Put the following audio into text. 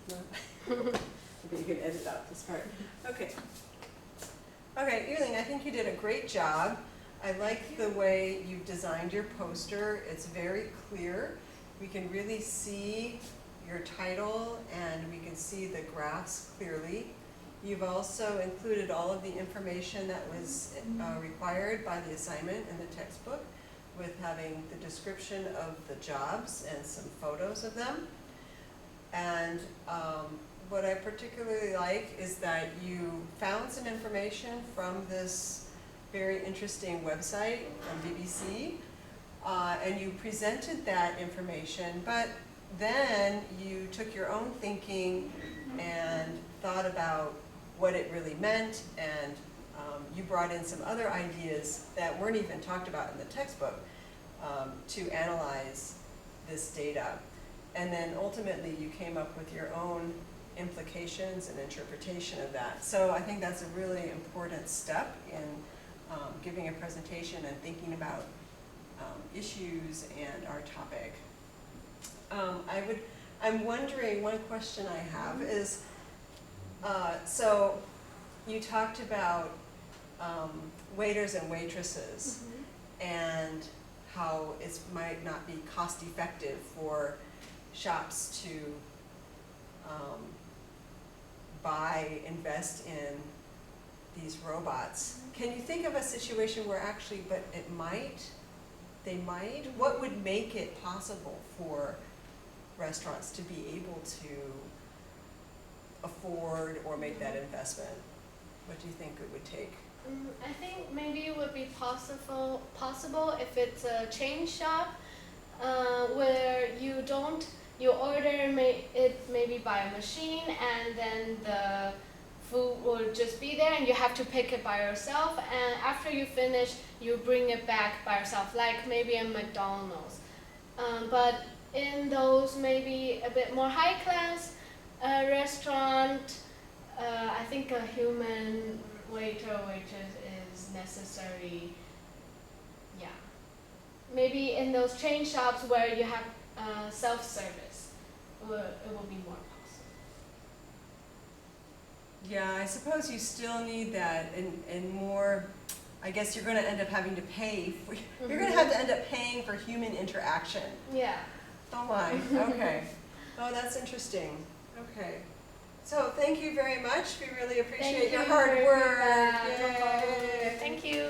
No? Maybe you can edit out this part. Okay. Okay, Yuling, I think you did a great job. I like the way you've designed your poster. It's very clear. We can really see your title and we can see the graphs clearly. You've also included all of the information that was required by the assignment in the textbook, with having the description of the jobs and some photos of them. And what I particularly like is that you found some information from this very interesting website from BBC, and you presented that information, but then you took your own thinking and thought about what it really meant, and you brought in some other ideas that weren't even talked about in the textbook to analyze this data. And then ultimately you came up with your own implications and interpretation of that. So I think that's a really important step in giving a presentation and thinking about issues and our topic. I'm wondering, one question I have is, so you talked about waiters and waitresses and how it might not be cost effective for shops to invest in these robots. Can you think of a situation where actually, but they might? What would make it possible for restaurants to be able to afford or make that investment? What do you think it would take? I think maybe it would be possible if it's a chain shop where you order it maybe by a machine, and then the food will just be there and you have to pick it by yourself, and after you finish you bring it back by yourself, like maybe a McDonald's. But in those maybe a bit more high class restaurant, I think a human waiter or waitress is necessary. Yeah. Maybe in those chain shops where you have self-service, it will be more possible. Yeah, I suppose you still need that in more, I guess you're going to end up having to pay for, you're going to have to end up paying for human interaction. Yeah. Oh my, okay. Oh, that's interesting. Okay. So thank you very much. We really appreciate your hard work. Yay. Thank you.